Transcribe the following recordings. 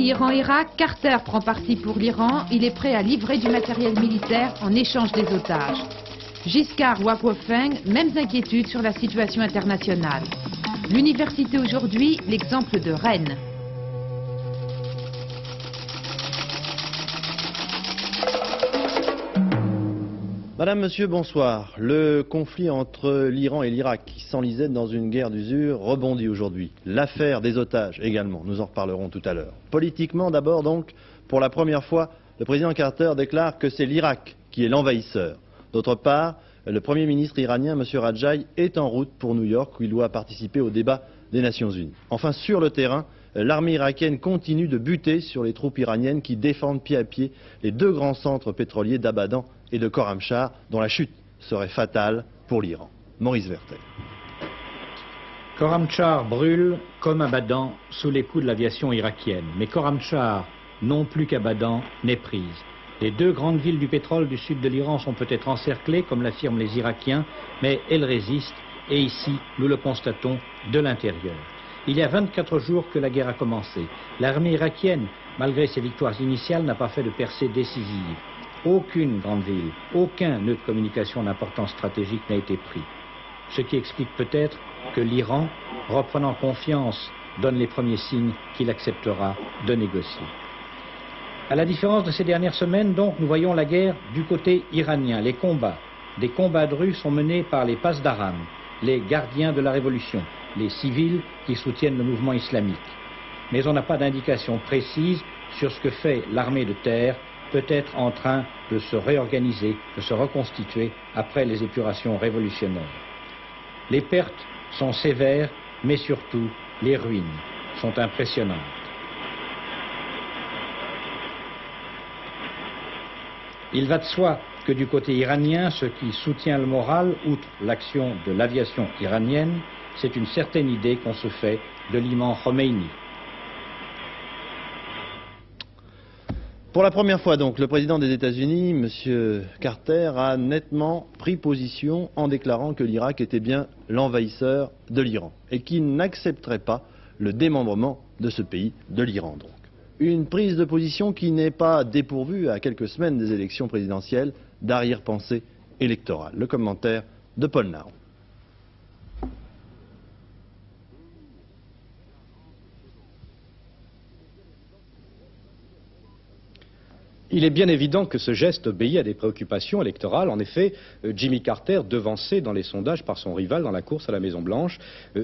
Iran-Irak, Carter prend parti pour l'Iran. Il est prêt à livrer du matériel militaire en échange des otages. Giscard ou Guofeng, mêmes inquiétudes sur la situation internationale. L'université aujourd'hui, l'exemple de Rennes. Madame, Monsieur, bonsoir. Le conflit entre l'Iran et l'Irak, qui s'enlisait dans une guerre d'usure, rebondit aujourd'hui. L'affaire des otages également, nous en reparlerons tout à l'heure. Politiquement d'abord donc, pour la première fois, le président Carter déclare que c'est l'Irak qui est l'envahisseur. D'autre part, le Premier ministre iranien, M. Rajai, est en route pour New York où il doit participer au débat des Nations Unies. Enfin, sur le terrain, l'armée irakienne continue de buter sur les troupes iraniennes qui défendent pied à pied les deux grands centres pétroliers d'Abadan et de Khorramshahr, dont la chute serait fatale pour l'Iran. Maurice Vertel. Khorramshahr brûle comme Abadan sous les coups de l'aviation irakienne. Mais Khorramshahr, non plus qu'Abadan, n'est prise. Les deux grandes villes du pétrole du sud de l'Iran sont peut-être encerclées, comme l'affirment les Irakiens, mais elles résistent, et ici, nous le constatons de l'intérieur. Il y a 24 jours que la guerre a commencé. L'armée irakienne, malgré ses victoires initiales, n'a pas fait de percée décisive. Aucune grande ville, aucun nœud de communication d'importance stratégique n'a été pris. Ce qui explique peut-être que l'Iran, reprenant confiance, donne les premiers signes qu'il acceptera de négocier. À la différence de ces dernières semaines, donc, nous voyons la guerre du côté iranien. Les combats, des combats de rue sont menés par les Pasdaran, les gardiens de la révolution, les civils qui soutiennent le mouvement islamique. Mais on n'a pas d'indication précise sur ce que fait l'armée de terre, peut-être en train de se réorganiser, de se reconstituer après les épurations révolutionnaires. Les pertes sont sévères, mais surtout les ruines sont impressionnantes. Il va de soi que du côté iranien, ce qui soutient le moral, outre l'action de l'aviation iranienne, c'est une certaine idée qu'on se fait de l'imam Khomeini. Pour la première fois donc, le président des États-Unis, M. Carter, a nettement pris position en déclarant que l'Irak était bien l'envahisseur de l'Iran et qu'il n'accepterait pas le démembrement de ce pays, de l'Iran donc. Une prise de position qui n'est pas dépourvue, à quelques semaines des élections présidentielles, d'arrière-pensée électorale. Le commentaire de Paul Nahon. Il est bien évident que ce geste obéit à des préoccupations électorales. En effet, Jimmy Carter, devancé dans les sondages par son rival dans la course à la Maison-Blanche,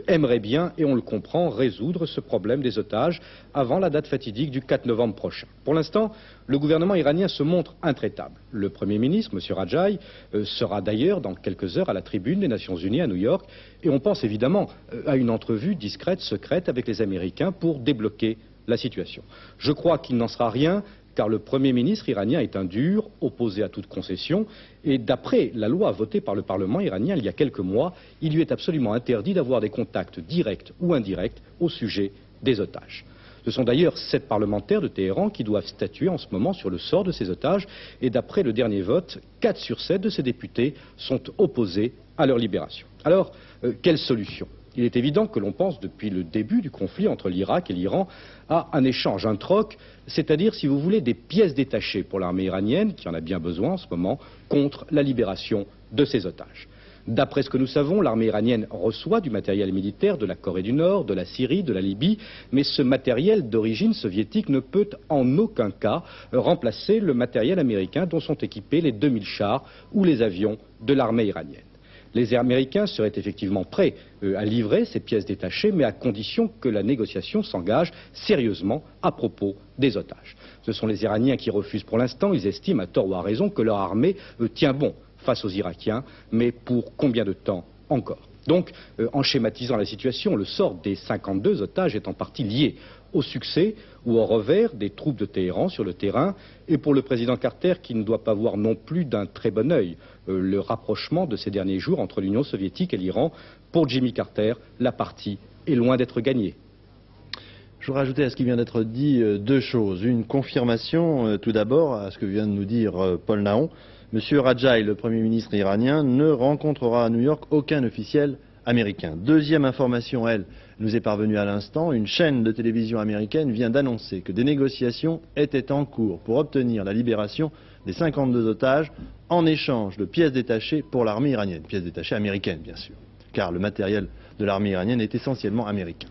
aimerait bien, et on le comprend, résoudre ce problème des otages avant la date fatidique du 4 novembre prochain. Pour l'instant, le gouvernement iranien se montre intraitable. Le Premier ministre, M. Rajai, sera d'ailleurs dans quelques heures à la tribune des Nations Unies à New York, et on pense évidemment à une entrevue discrète, secrète avec les Américains pour débloquer la situation. Je crois qu'il n'en sera rien, car le Premier ministre iranien est un dur, opposé à toute concession, et d'après la loi votée par le Parlement iranien il y a quelques mois, il lui est absolument interdit d'avoir des contacts directs ou indirects au sujet des otages. Ce sont d'ailleurs 7 parlementaires de Téhéran qui doivent statuer en ce moment sur le sort de ces otages, et d'après le dernier vote, 4 sur 7 de ces députés sont opposés à leur libération. Alors, quelle solution ? Il est évident que l'on pense depuis le début du conflit entre l'Irak et l'Iran à un échange, un troc, c'est-à-dire, si vous voulez, des pièces détachées pour l'armée iranienne, qui en a bien besoin en ce moment, contre la libération de ces otages. D'après ce que nous savons, l'armée iranienne reçoit du matériel militaire de la Corée du Nord, de la Syrie, de la Libye, mais ce matériel d'origine soviétique ne peut en aucun cas remplacer le matériel américain dont sont équipés les 2000 chars ou les avions de l'armée iranienne. Les Américains seraient effectivement prêts à livrer ces pièces détachées, mais à condition que la négociation s'engage sérieusement à propos des otages. Ce sont les Iraniens qui refusent pour l'instant. Ils estiment, à tort ou à raison, que leur armée tient bon face aux Irakiens, mais pour combien de temps encore ? Donc, en schématisant la situation, le sort des 52 otages est en partie lié au succès ou au revers des troupes de Téhéran sur le terrain, et pour le président Carter, qui ne doit pas voir non plus d'un très bon œil le rapprochement de ces derniers jours entre l'Union soviétique et l'Iran, pour Jimmy Carter, la partie est loin d'être gagnée. Je voudrais rajouter à ce qui vient d'être dit 2 choses. Une confirmation tout d'abord à ce que vient de nous dire Paul Nahon. Monsieur Rajai, le Premier ministre iranien, ne rencontrera à New York aucun officiel américain. Deuxième information, elle, nous est parvenu à l'instant, une chaîne de télévision américaine vient d'annoncer que des négociations étaient en cours pour obtenir la libération des 52 otages en échange de pièces détachées pour l'armée iranienne, pièces détachées américaines bien sûr, car le matériel de l'armée iranienne est essentiellement américain.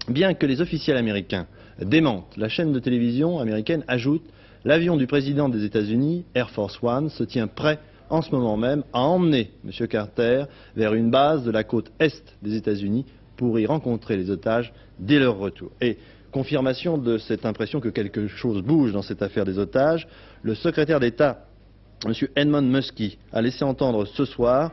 Bien que les officiels américains démentent, la chaîne de télévision américaine ajoute « L'avion du président des États-Unis, Air Force One, se tient prêt en ce moment même à emmener M. Carter vers une base de la côte est des États-Unis pour y rencontrer les otages dès leur retour. » Et confirmation de cette impression que quelque chose bouge dans cette affaire des otages, le secrétaire d'État, M. Edmund Muskie, a laissé entendre ce soir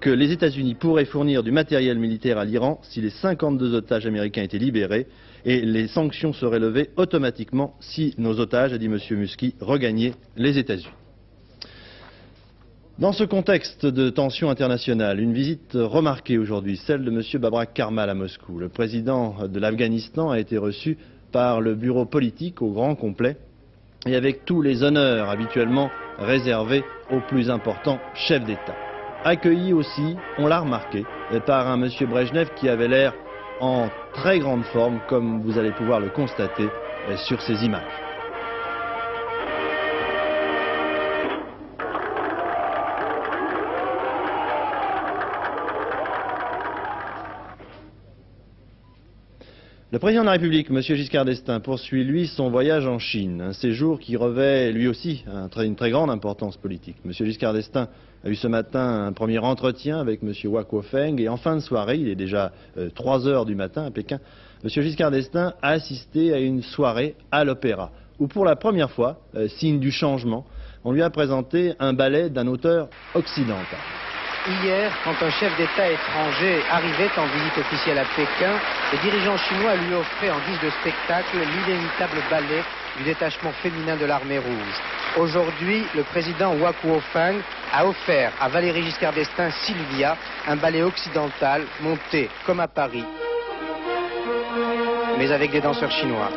que les États-Unis pourraient fournir du matériel militaire à l'Iran si les 52 otages américains étaient libérés, et les sanctions seraient levées automatiquement si nos otages, a dit M. Muskie, regagnaient les États-Unis. Dans ce contexte de tension internationale, une visite remarquée aujourd'hui, celle de M. Babrak Karmal à Moscou. Le président de l'Afghanistan a été reçu par le bureau politique au grand complet et avec tous les honneurs habituellement réservés aux plus importants chefs d'État. Accueilli aussi, on l'a remarqué, par un M. Brejnev qui avait l'air en très grande forme, comme vous allez pouvoir le constater sur ces images. Le président de la République, M. Giscard d'Estaing, poursuit, lui, son voyage en Chine, un séjour qui revêt, lui aussi, une très grande importance politique. M. Giscard d'Estaing a eu ce matin un premier entretien avec M. Hua Guofeng et en fin de soirée, il est déjà 3 heures du matin à Pékin, M. Giscard d'Estaing a assisté à une soirée à l'opéra, où pour la première fois, signe du changement, on lui a présenté un ballet d'un auteur occidental. Hier, quand un chef d'État étranger arrivait en visite officielle à Pékin, les dirigeants chinois lui offraient en guise de spectacle l'inévitable ballet du détachement féminin de l'armée rouge. Aujourd'hui, le président Hua Guofeng a offert à Valéry Giscard d'Estaing Sylvia un ballet occidental monté comme à Paris, mais avec des danseurs chinois.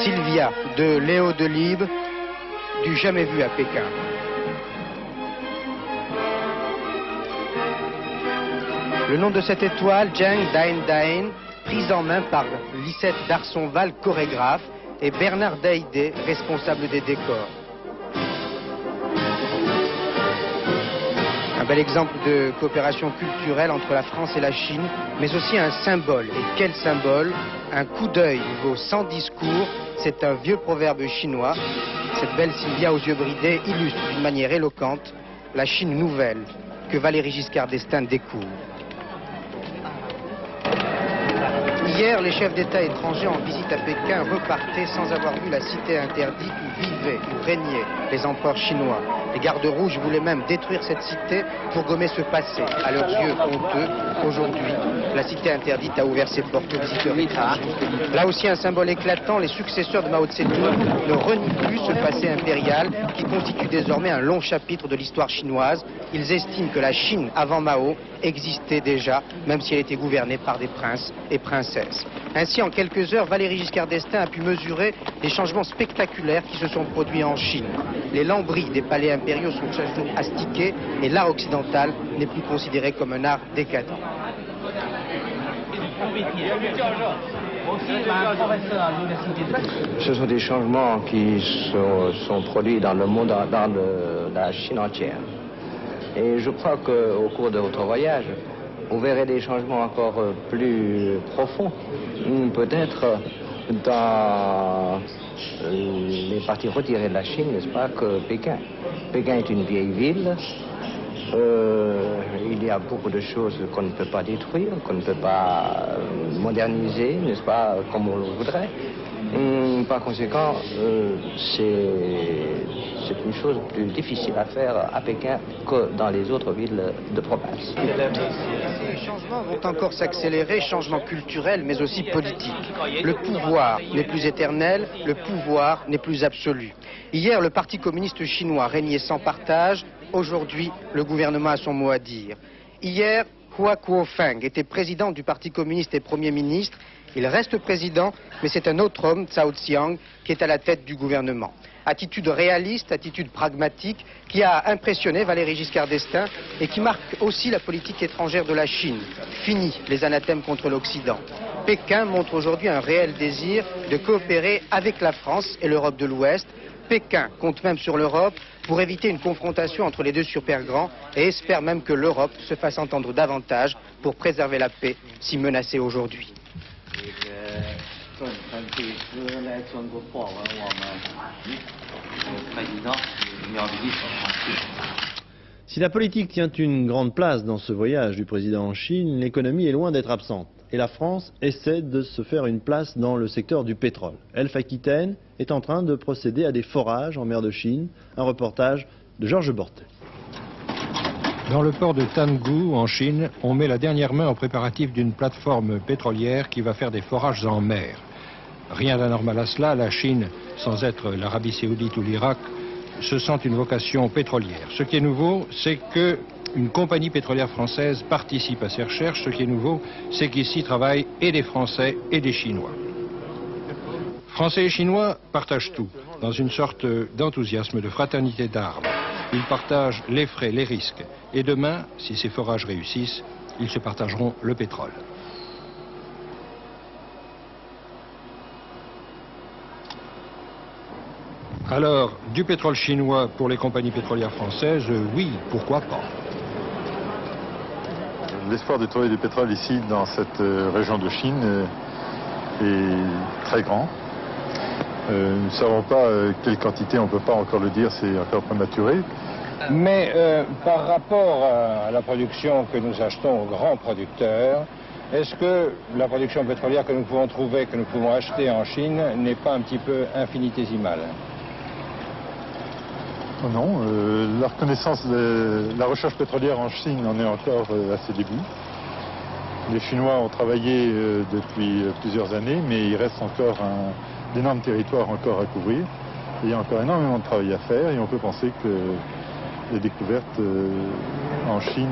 Sylvia de Léo Delibes, du jamais vu à Pékin. Le nom de cette étoile, Zheng Dain Dain, prise en main par Lisette Darsonval, chorégraphe, et Bernard Daïdé, responsable des décors. Un bel exemple de coopération culturelle entre la France et la Chine, mais aussi un symbole. Et quel symbole? Un coup d'œil vaut 100 discours, c'est un vieux proverbe chinois. Cette belle Sylvia aux yeux bridés illustre d'une manière éloquente la Chine nouvelle que Valéry Giscard d'Estaing découvre. Hier, les chefs d'État étrangers en visite à Pékin repartaient sans avoir vu la cité interdite où vivaient, où régnaient les empereurs chinois. Les gardes rouges voulaient même détruire cette cité pour gommer ce passé. À leurs yeux honteux, aujourd'hui, la cité interdite a ouvert ses portes aux visiteurs étrangers. Là aussi un symbole éclatant, les successeurs de Mao Tse-tung ne renient plus ce passé impérial qui constitue désormais un long chapitre de l'histoire chinoise. Ils estiment que la Chine, avant Mao, existait déjà, même si elle était gouvernée par des princes et princesses. Ainsi, en quelques heures, Valéry Giscard d'Estaing a pu mesurer les changements spectaculaires qui se sont produits en Chine. Les lambris des palais impériaux sont chaque jour astiqués et l'art occidental n'est plus considéré comme un art décadent. Ce sont des changements qui sont produits dans le monde, dans la Chine entière. Et je crois qu'au cours de votre voyage, vous verrez des changements encore plus profonds, peut-être dans les parties retirées de la Chine, n'est-ce pas, que Pékin. Pékin est une vieille ville. Il y a beaucoup de choses qu'on ne peut pas détruire, qu'on ne peut pas moderniser, n'est-ce pas, comme on le voudrait. Par conséquent, c'est une chose plus difficile à faire à Pékin que dans les autres villes de province. Les changements vont encore s'accélérer, changements culturels mais aussi politiques. Le pouvoir n'est plus éternel, le pouvoir n'est plus absolu. Hier, le Parti communiste chinois régnait sans partage. Aujourd'hui, le gouvernement a son mot à dire. Hier, Hua Kuo-feng était président du Parti communiste et Premier ministre. Il reste président, mais c'est un autre homme, Cao Ziyang, qui est à la tête du gouvernement. Attitude réaliste, attitude pragmatique, qui a impressionné Valéry Giscard d'Estaing et qui marque aussi la politique étrangère de la Chine. Fini les anathèmes contre l'Occident. Pékin montre aujourd'hui un réel désir de coopérer avec la France et l'Europe de l'Ouest. Pékin compte même sur l'Europe pour éviter une confrontation entre les deux super grands et espère même que l'Europe se fasse entendre davantage pour préserver la paix si menacée aujourd'hui. Si la politique tient une grande place dans ce voyage du président en Chine, l'économie est loin d'être absente. Et la France essaie de se faire une place dans le secteur du pétrole. Elf Aquitaine est en train de procéder à des forages en mer de Chine. Un reportage de Georges Bortet. Dans le port de Tanggu, en Chine, on met la dernière main aux préparatifs d'une plateforme pétrolière qui va faire des forages en mer. Rien d'anormal à cela, la Chine, sans être l'Arabie Saoudite ou l'Irak, se sent une vocation pétrolière. Ce qui est nouveau, c'est qu'une compagnie pétrolière française participe à ces recherches. Ce qui est nouveau, c'est qu'ici travaillent et des Français et des Chinois. Français et Chinois partagent tout, dans une sorte d'enthousiasme, de fraternité d'armes. Ils partagent les frais, les risques. Et demain, si ces forages réussissent, ils se partageront le pétrole. Alors, du pétrole chinois pour les compagnies pétrolières françaises, oui, pourquoi pas. L'espoir de trouver du pétrole ici, dans cette région de Chine, est très grand. Nous ne savons pas quelle quantité, on ne peut pas encore le dire, c'est encore prématuré. Mais par rapport à la production que nous achetons aux grands producteurs, est-ce que la production pétrolière que nous pouvons trouver, que nous pouvons acheter en Chine, n'est pas un petit peu infinitésimale? Non, la reconnaissance de la recherche pétrolière en Chine en est encore à ses débuts. Les Chinois ont travaillé depuis plusieurs années, mais il reste encore d'énormes territoires encore à couvrir. Il y a encore énormément de travail à faire et on peut penser que les découvertes en Chine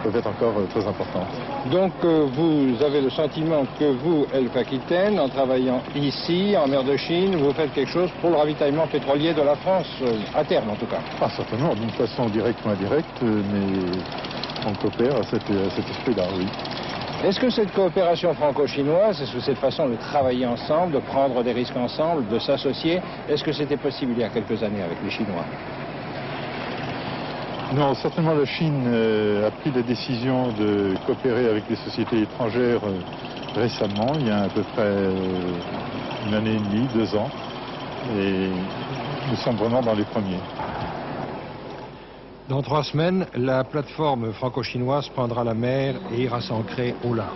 peuvent être encore très importantes. Donc vous avez le sentiment que vous, Elf Aquitaine, en travaillant ici, en mer de Chine, vous faites quelque chose pour le ravitaillement pétrolier de la France, à terme en tout cas? Ah, certainement, d'une façon directe ou indirecte, mais on coopère à cet esprit-là, oui. Est-ce que cette coopération franco-chinoise, est-ce que cette façon de travailler ensemble, de prendre des risques ensemble, de s'associer, est-ce que c'était possible il y a quelques années avec les Chinois? Non, certainement la Chine a pris la décision de coopérer avec les sociétés étrangères récemment, il y a à peu près une année et demie, 2 ans, et nous sommes vraiment dans les premiers. Dans 3 semaines, la plateforme franco-chinoise prendra la mer et ira s'ancrer au large.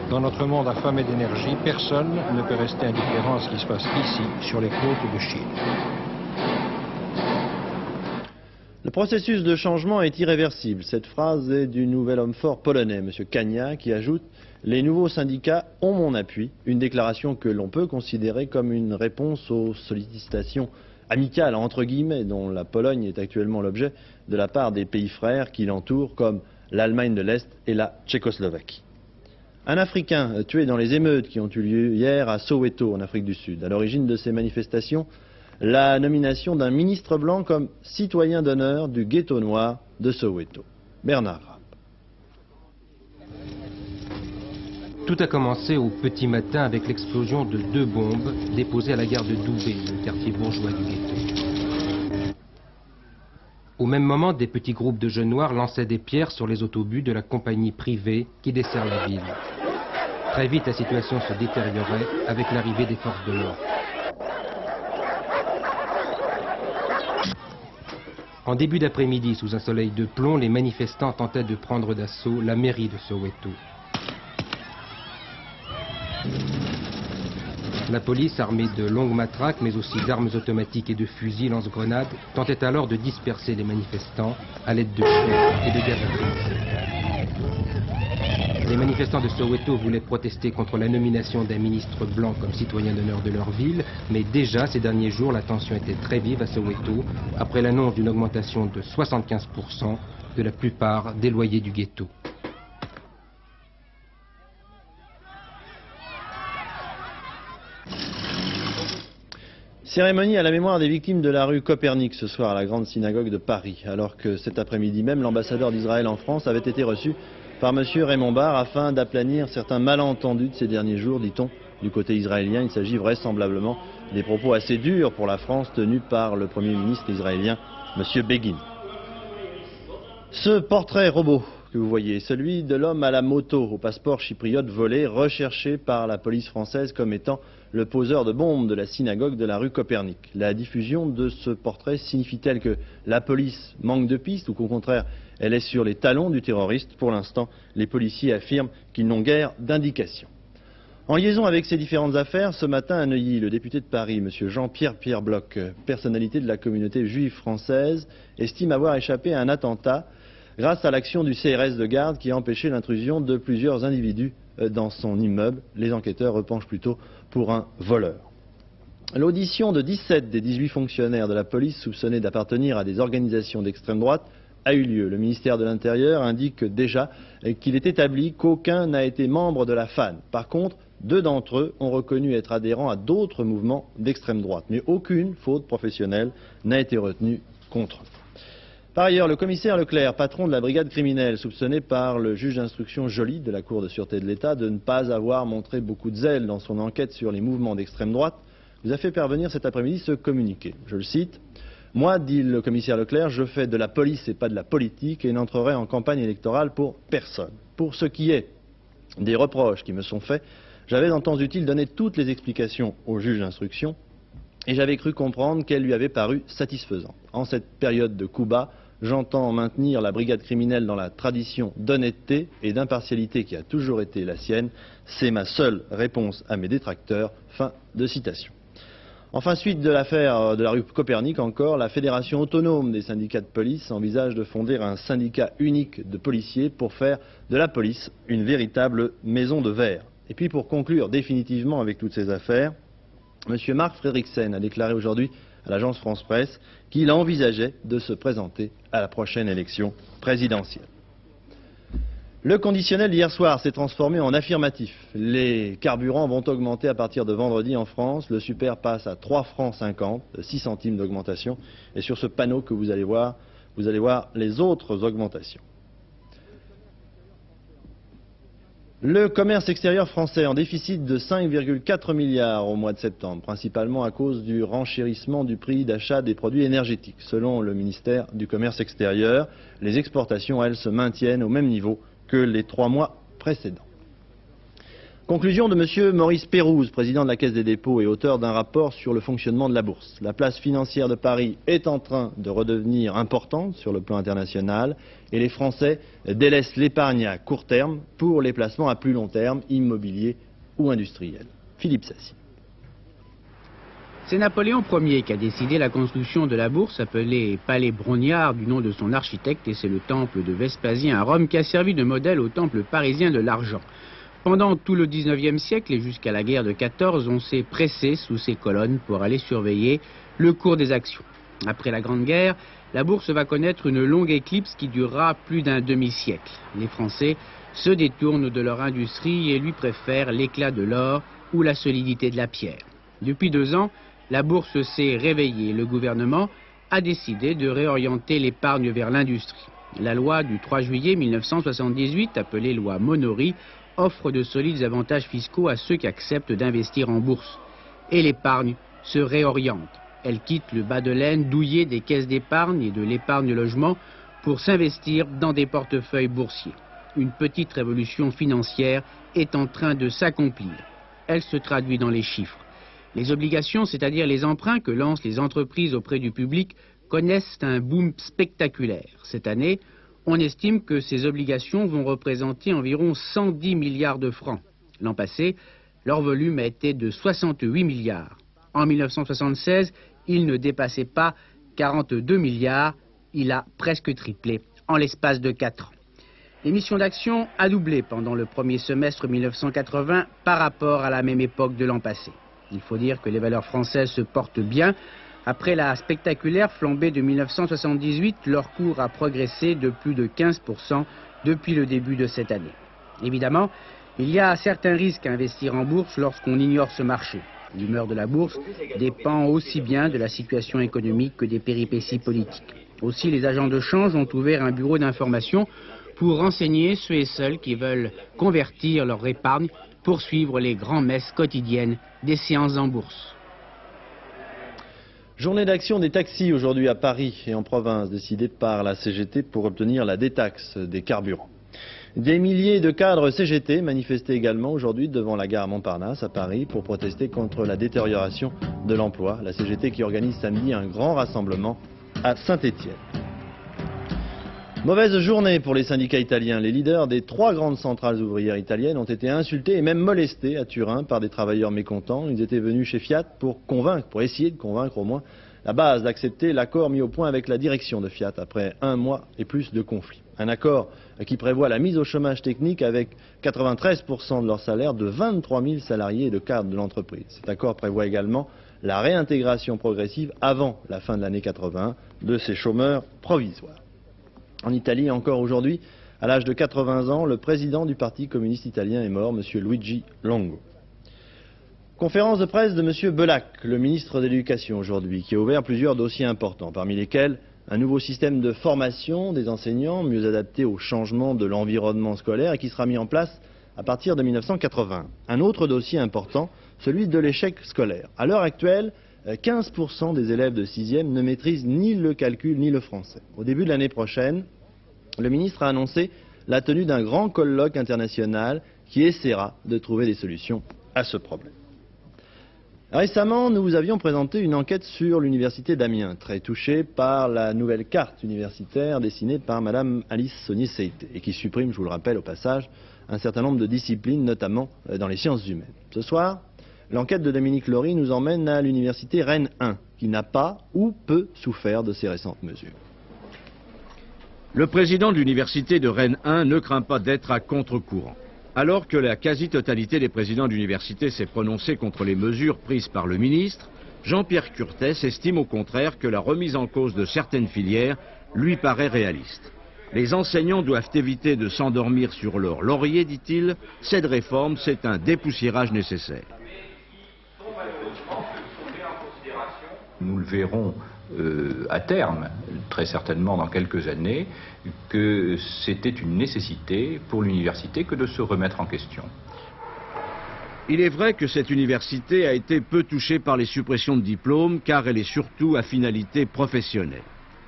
Dans notre monde affamé d'énergie, personne ne peut rester indifférent à ce qui se passe ici, sur les côtes de Chine. Le processus de changement est irréversible. Cette phrase est du nouvel homme fort polonais, M. Kania, qui ajoute « Les nouveaux syndicats ont mon appui », une déclaration que l'on peut considérer comme une réponse aux sollicitations amicales, entre guillemets, dont la Pologne est actuellement l'objet de la part des pays frères qui l'entourent, comme l'Allemagne de l'Est et la Tchécoslovaquie. Un Africain tué dans les émeutes qui ont eu lieu hier à Soweto, en Afrique du Sud. À l'origine de ces manifestations, la nomination d'un ministre blanc comme citoyen d'honneur du ghetto noir de Soweto. Bernard Rapp. Tout a commencé au petit matin avec l'explosion de 2 bombes déposées à la gare de Doubé, le quartier bourgeois du ghetto. Au même moment, des petits groupes de jeunes noirs lançaient des pierres sur les autobus de la compagnie privée qui dessert la ville. Très vite, la situation se détériorait avec l'arrivée des forces de l'ordre. En début d'après-midi, sous un soleil de plomb, les manifestants tentaient de prendre d'assaut la mairie de Soweto. La police, armée de longues matraques, mais aussi d'armes automatiques et de fusils lance-grenades, tentait alors de disperser les manifestants à l'aide de chevaux et de gaz à effet. Les manifestants de Soweto voulaient protester contre la nomination d'un ministre blanc comme citoyen d'honneur de leur ville, mais déjà ces derniers jours, la tension était très vive à Soweto, après l'annonce d'une augmentation de 75% de la plupart des loyers du ghetto. Cérémonie à la mémoire des victimes de la rue Copernic ce soir à la Grande Synagogue de Paris, alors que cet après-midi même, l'ambassadeur d'Israël en France avait été reçu par M. Raymond Barre afin d'aplanir certains malentendus de ces derniers jours, dit-on, du côté israélien. Il s'agit vraisemblablement des propos assez durs pour la France tenus par le Premier ministre israélien, M. Begin. Ce portrait robot que vous voyez, celui de l'homme à la moto au passeport chypriote volé, recherché par la police française comme étant le poseur de bombes de la synagogue de la rue Copernic. La diffusion de ce portrait signifie-t-elle que la police manque de pistes ou qu'au contraire, elle est sur les talons du terroriste? Pour l'instant, les policiers affirment qu'ils n'ont guère d'indications. En liaison avec ces différentes affaires, ce matin à Neuilly, le député de Paris, M. Jean-Pierre Bloch, personnalité de la communauté juive française, estime avoir échappé à un attentat grâce à l'action du CRS de Garde qui a empêché l'intrusion de plusieurs individus dans son immeuble. Les enquêteurs repenchent plutôt pour un voleur. L'audition de 17 des 18 fonctionnaires de la police soupçonnés d'appartenir à des organisations d'extrême droite a eu lieu. Le ministère de l'Intérieur indique déjà qu'il est établi qu'aucun n'a été membre de la FAN. Par contre, 2 d'entre eux ont reconnu être adhérents à d'autres mouvements d'extrême droite. Mais aucune faute professionnelle n'a été retenue contre eux. Par ailleurs, le commissaire Leclerc, patron de la brigade criminelle, soupçonné par le juge d'instruction Joly de la Cour de sûreté de l'État de ne pas avoir montré beaucoup de zèle dans son enquête sur les mouvements d'extrême droite, vous a fait parvenir cet après-midi ce communiqué. Je le cite. « Moi, dit le commissaire Leclerc, je fais de la police et pas de la politique et n'entrerai en campagne électorale pour personne. Pour ce qui est des reproches qui me sont faits, j'avais en temps utile donné toutes les explications au juge d'instruction et j'avais cru comprendre qu'elle lui avait paru satisfaisante. En cette période de coup bas, j'entends maintenir la brigade criminelle dans la tradition d'honnêteté et d'impartialité qui a toujours été la sienne. C'est ma seule réponse à mes détracteurs. » Fin de citation. Enfin, suite de l'affaire de la rue Copernic encore, la Fédération autonome des syndicats de police envisage de fonder un syndicat unique de policiers pour faire de la police une véritable maison de verre. Et puis pour conclure définitivement avec toutes ces affaires, M. Marc Fredriksen a déclaré aujourd'hui à l'agence France Presse qu'il envisageait de se présenter à la prochaine élection présidentielle. Le conditionnel d'hier soir s'est transformé en affirmatif. Les carburants vont augmenter à partir de vendredi en France. Le super passe à 3,50 francs, 6 centimes d'augmentation. Et sur ce panneau que vous allez voir les autres augmentations. Le commerce extérieur français en déficit de 5,4 milliards au mois de septembre, principalement à cause du renchérissement du prix d'achat des produits énergétiques. Selon le ministère du Commerce extérieur, les exportations, elles, se maintiennent au même niveau que les 3 mois précédents. Conclusion de M. Maurice Pérouse, président de la Caisse des dépôts et auteur d'un rapport sur le fonctionnement de la bourse. La place financière de Paris est en train de redevenir importante sur le plan international et les Français délaissent l'épargne à court terme pour les placements à plus long terme, immobilier ou industriel. Philippe Sassy. C'est Napoléon Ier qui a décidé la construction de la bourse appelée Palais Brognard du nom de son architecte et c'est le temple de Vespasien à Rome qui a servi de modèle au temple parisien de l'argent. Pendant tout le 19e siècle et jusqu'à la guerre de 14, on s'est pressé sous ces colonnes pour aller surveiller le cours des actions. Après la Grande Guerre, la bourse va connaître une longue éclipse qui durera plus d'un demi-siècle. Les Français se détournent de leur industrie et lui préfèrent l'éclat de l'or ou la solidité de la pierre. Depuis 2 ans, la bourse s'est réveillée. Le gouvernement a décidé de réorienter l'épargne vers l'industrie. La loi du 3 juillet 1978, appelée loi Monory, offre de solides avantages fiscaux à ceux qui acceptent d'investir en bourse. Et l'épargne se réoriente. Elle quitte le bas de laine douillé des caisses d'épargne et de l'épargne logement pour s'investir dans des portefeuilles boursiers. Une petite révolution financière est en train de s'accomplir. Elle se traduit dans les chiffres. Les obligations, c'est-à-dire les emprunts que lancent les entreprises auprès du public, connaissent un boom spectaculaire. Cette année, on estime que ces obligations vont représenter environ 110 milliards de francs. L'an passé, leur volume a été de 68 milliards. En 1976, il ne dépassait pas 42 milliards. Il a presque triplé en l'espace de 4 ans. L'émission d'actions a doublé pendant le premier semestre 1980 par rapport à la même époque de l'an passé. Il faut dire que les valeurs françaises se portent bien. Après la spectaculaire flambée de 1978, leur cours a progressé de plus de 15% depuis le début de cette année. Évidemment, il y a certains risques à investir en bourse lorsqu'on ignore ce marché. L'humeur de la bourse dépend aussi bien de la situation économique que des péripéties politiques. Aussi, les agents de change ont ouvert un bureau d'information pour renseigner ceux et celles qui veulent convertir leur épargne pour suivre les grands-messes quotidiennes des séances en bourse. Journée d'action des taxis aujourd'hui à Paris et en province, décidée par la CGT pour obtenir la détaxe des carburants. Des milliers de cadres CGT manifestaient également aujourd'hui devant la gare Montparnasse à Paris pour protester contre la détérioration de l'emploi. La CGT qui organise samedi un grand rassemblement à Saint-Étienne. Mauvaise journée pour les syndicats italiens. Les leaders des 3 grandes centrales ouvrières italiennes ont été insultés et même molestés à Turin par des travailleurs mécontents. Ils étaient venus chez Fiat pour essayer de convaincre au moins la base d'accepter l'accord mis au point avec la direction de Fiat après 1 mois et plus de conflits. Un accord qui prévoit la mise au chômage technique avec 93% de leur salaire de 23 000 salariés et de cadres de l'entreprise. Cet accord prévoit également la réintégration progressive avant la fin de l'année 81 de ces chômeurs provisoires. En Italie, encore aujourd'hui, à l'âge de 80 ans, le président du Parti communiste italien est mort, M. Luigi Longo. Conférence de presse de M. Belac, le ministre de l'Éducation aujourd'hui, qui a ouvert plusieurs dossiers importants, parmi lesquels un nouveau système de formation des enseignants, mieux adapté au changement de l'environnement scolaire et qui sera mis en place à partir de 1980. Un autre dossier important, celui de l'échec scolaire. À l'heure actuelle, 15% des élèves de 6e ne maîtrisent ni le calcul ni le français. Au début de l'année prochaine, le ministre a annoncé la tenue d'un grand colloque international qui essaiera de trouver des solutions à ce problème. Récemment, nous vous avions présenté une enquête sur l'université d'Amiens, très touchée par la nouvelle carte universitaire dessinée par Mme Alice Saunier-Seité et qui supprime, je vous le rappelle au passage, un certain nombre de disciplines, notamment dans les sciences humaines. Ce soir, l'enquête de Dominique Laury nous emmène à l'université Rennes 1, qui n'a pas ou peu souffert de ces récentes mesures. Le président de l'université de Rennes 1 ne craint pas d'être à contre-courant. Alors que la quasi-totalité des présidents d'université s'est prononcée contre les mesures prises par le ministre, Jean-Pierre Curtès estime au contraire que la remise en cause de certaines filières lui paraît réaliste. Les enseignants doivent éviter de s'endormir sur leur laurier, dit-il. Cette réforme, c'est un dépoussiérage nécessaire. Nous le verrons à terme, très certainement dans quelques années, que c'était une nécessité pour l'université que de se remettre en question. Il est vrai que cette université a été peu touchée par les suppressions de diplômes car elle est surtout à finalité professionnelle,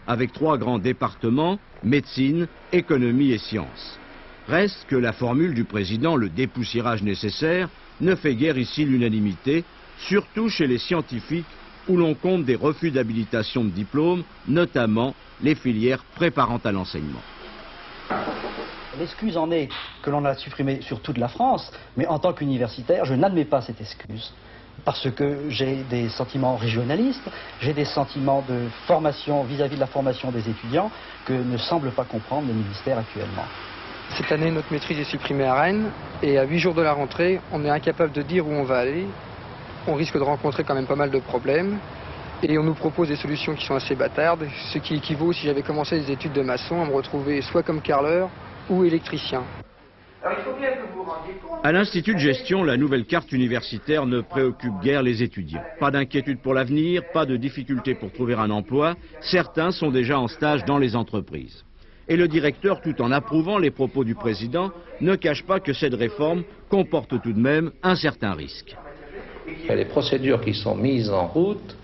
avec 3 grands départements, médecine, économie et sciences. Reste que la formule du président, le dépoussiérage nécessaire, ne fait guère ici l'unanimité, surtout chez les scientifiques où l'on compte des refus d'habilitation de diplôme, notamment les filières préparant à l'enseignement. L'excuse en est que l'on a supprimé sur toute la France, mais en tant qu'universitaire, je n'admets pas cette excuse. Parce que j'ai des sentiments régionalistes, j'ai des sentiments de formation vis-à-vis de la formation des étudiants que ne semble pas comprendre le ministère actuellement. Cette année, notre maîtrise est supprimée à Rennes, et à 8 jours de la rentrée, on est incapable de dire où on va aller. On risque de rencontrer quand même pas mal de problèmes et on nous propose des solutions qui sont assez bâtardes, ce qui équivaut, si j'avais commencé des études de maçon, à me retrouver soit comme carreleur ou électricien. À l'Institut de gestion, la nouvelle carte universitaire ne préoccupe guère les étudiants. Pas d'inquiétude pour l'avenir, pas de difficulté pour trouver un emploi. Certains sont déjà en stage dans les entreprises. Et le directeur, tout en approuvant les propos du président, ne cache pas que cette réforme comporte tout de même un certain risque. Les procédures qui sont mises en route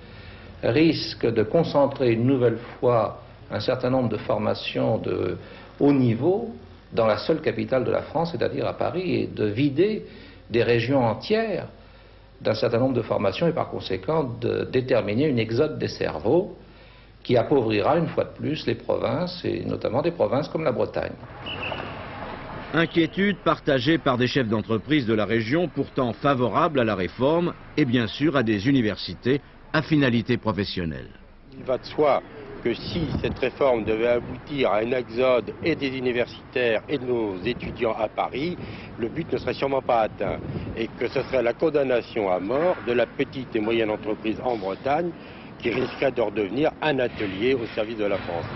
risquent de concentrer une nouvelle fois un certain nombre de formations de haut niveau dans la seule capitale de la France, c'est-à-dire à Paris, et de vider des régions entières d'un certain nombre de formations et par conséquent de déterminer une exode des cerveaux qui appauvrira une fois de plus les provinces et notamment des provinces comme la Bretagne. Inquiétude partagée par des chefs d'entreprise de la région pourtant favorables à la réforme et bien sûr à des universités à finalité professionnelle. Il va de soi que si cette réforme devait aboutir à un exode et des universitaires et de nos étudiants à Paris, le but ne serait sûrement pas atteint et que ce serait la condamnation à mort de la petite et moyenne entreprise en Bretagne qui risquerait de redevenir un atelier au service de la France.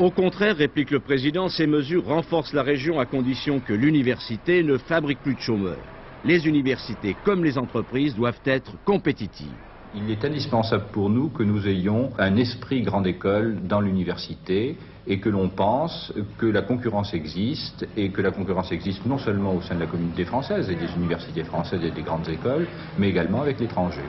Au contraire, réplique le président, ces mesures renforcent la région à condition que l'université ne fabrique plus de chômeurs. les universités comme les entreprises doivent être compétitives. Il est indispensable pour nous que nous ayons un esprit grande école dans l'université et que l'on pense que la concurrence existe et que la concurrence existe non seulement au sein de la communauté française et des universités françaises et des grandes écoles, mais également avec l'étranger.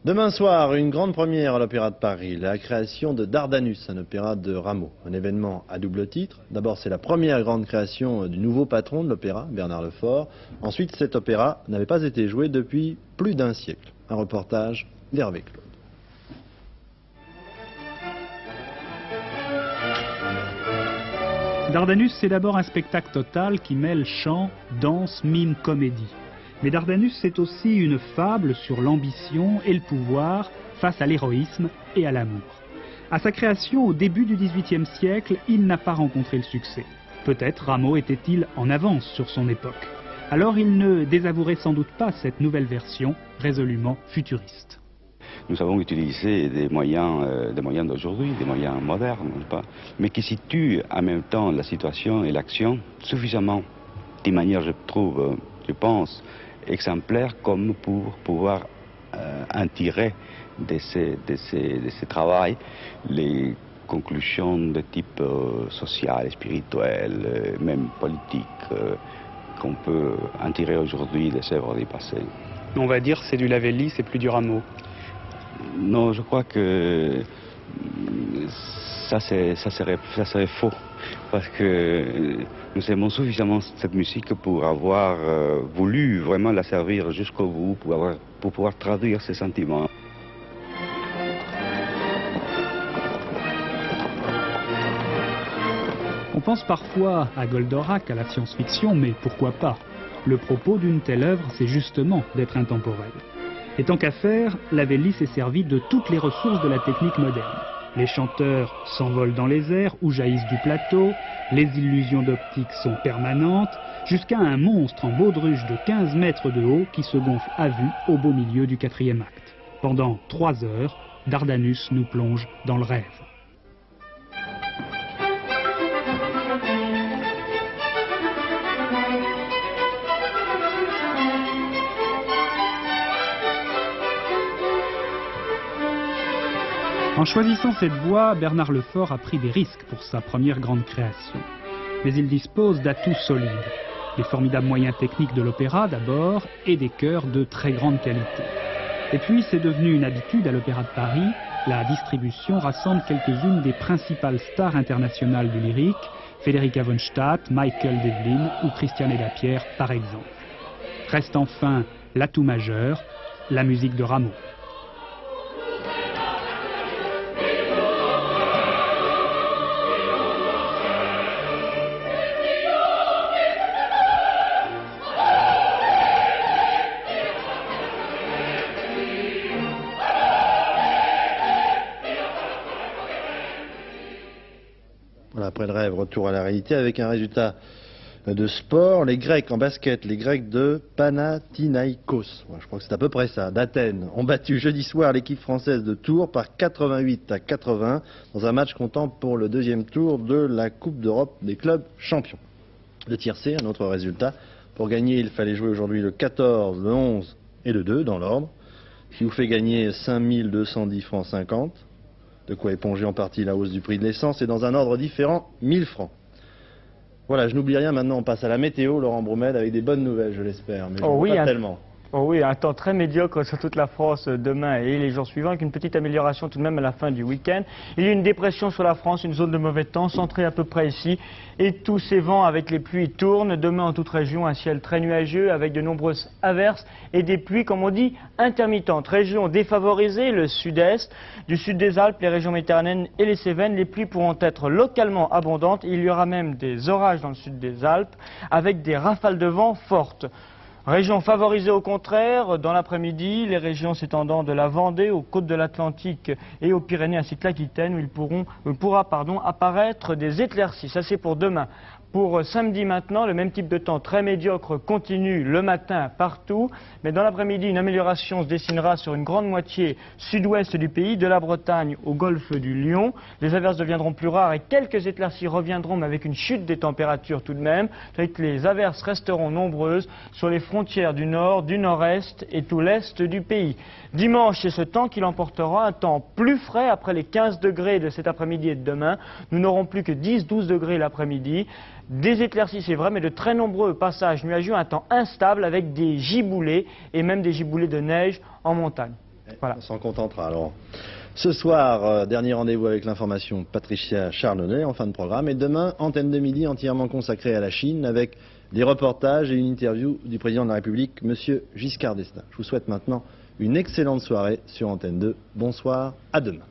Demain soir, une grande première à l'Opéra de Paris, la création de Dardanus, un opéra de Rameau. Un événement à double titre. D'abord, c'est la première grande création du nouveau patron de l'opéra, Bernard Lefort. Ensuite, cet opéra n'avait pas été joué depuis plus d'un siècle. Un reportage d'Hervé Claude. Dardanus, c'est d'abord un spectacle total qui mêle chant, danse, mime, comédie. Mais Dardanus, c'est aussi une fable sur l'ambition et le pouvoir face à l'héroïsme et à l'amour. À sa création au début du XVIIIe siècle, il n'a pas rencontré le succès. Peut-être Rameau était-il en avance sur son époque. Alors il ne désavouerait sans doute pas cette nouvelle version résolument futuriste. Nous avons utilisé des moyens d'aujourd'hui, des moyens modernes, mais qui situent en même temps la situation et l'action suffisamment, d'une manière, je pense, exemplaire comme pour pouvoir en tirer de ces travaux les conclusions de type social, spirituel, même politique, qu'on peut en tirer aujourd'hui des œuvres du passé. On va dire c'est du Lavelli, c'est plus du Rameau. Non, je crois que ça serait faux, parce que nous aimons suffisamment cette musique pour avoir voulu vraiment la servir jusqu'au bout, pour pouvoir traduire ces sentiments. On pense parfois à Goldorak, à la science-fiction, mais pourquoi pas? Le propos d'une telle œuvre, c'est justement d'être intemporel. Et tant qu'à faire, Lavelli s'est servi de toutes les ressources de la technique moderne. Les chanteurs s'envolent dans les airs ou jaillissent du plateau, les illusions d'optique sont permanentes, jusqu'à un monstre en baudruche de 15 mètres de haut qui se gonfle à vue au beau milieu du 4e acte. Pendant 3 heures, Dardanus nous plonge dans le rêve. En choisissant cette voie, Bernard Lefort a pris des risques pour sa première grande création. Mais il dispose d'atouts solides. Les formidables moyens techniques de l'opéra d'abord, et des chœurs de très grande qualité. Et puis c'est devenu une habitude à l'Opéra de Paris, la distribution rassemble quelques-unes des principales stars internationales du lyrique, Federica von Staat, Michael Devlin ou Christiane Lapierre par exemple. Reste enfin l'atout majeur, la musique de Rameau. Après le rêve, retour à la réalité avec un résultat de sport. Les Grecs en basket, les Grecs de Panathinaïkos, je crois que c'est à peu près ça, d'Athènes, ont battu jeudi soir l'équipe française de Tours par 88-80 dans un match comptant pour le 2e tour de la Coupe d'Europe des clubs champions. Le tiercé, un autre résultat. Pour gagner, il fallait jouer aujourd'hui le 14, le 11 et le 2 dans l'ordre, ce qui vous fait gagner 5210 francs 50. De quoi éponger en partie la hausse du prix de l'essence et dans un ordre différent, 1000 francs. Voilà, je n'oublie rien, maintenant on passe à la météo, Laurent Broumède, avec des bonnes nouvelles, je l'espère, mais pas tellement. Oh oui, un temps très médiocre sur toute la France demain et les jours suivants, avec une petite amélioration tout de même à la fin du week-end. Il y a une dépression sur la France, une zone de mauvais temps, centrée à peu près ici. Et tous ces vents avec les pluies tournent. Demain en toute région, un ciel très nuageux avec de nombreuses averses et des pluies, comme on dit, intermittentes. Région défavorisée, le sud-est, du sud des Alpes, les régions méditerranéennes et les Cévennes. Les pluies pourront être localement abondantes. Il y aura même des orages dans le sud des Alpes avec des rafales de vent fortes. Région favorisée au contraire, dans l'après-midi, les régions s'étendant de la Vendée aux côtes de l'Atlantique et aux Pyrénées ainsi que l'Aquitaine où il pourra apparaître des éclaircies. Ça c'est pour demain. Pour samedi maintenant, le même type de temps très médiocre continue le matin partout, mais dans l'après-midi, une amélioration se dessinera sur une grande moitié sud-ouest du pays, de la Bretagne au golfe du Lion. Les averses deviendront plus rares et quelques éclaircies reviendront, mais avec une chute des températures tout de même. Les averses resteront nombreuses sur les frontières du nord, du nord-est et tout l'est du pays. Dimanche, c'est ce temps qui l'emportera, un temps plus frais après les 15 degrés de cet après-midi et de demain. Nous n'aurons plus que 10-12 degrés l'après-midi. Des éclaircies, c'est vrai, mais de très nombreux passages nuageux, un temps instable avec des giboulées et même des giboulées de neige en montagne. Voilà. On s'en contentera alors. Ce soir, dernier rendez-vous avec l'information, Patricia Charnonnet en fin de programme. Et demain, antenne de midi entièrement consacrée à la Chine avec des reportages et une interview du président de la République, M. Giscard d'Estaing. Je vous souhaite maintenant une excellente soirée sur Antenne 2. Bonsoir, à demain.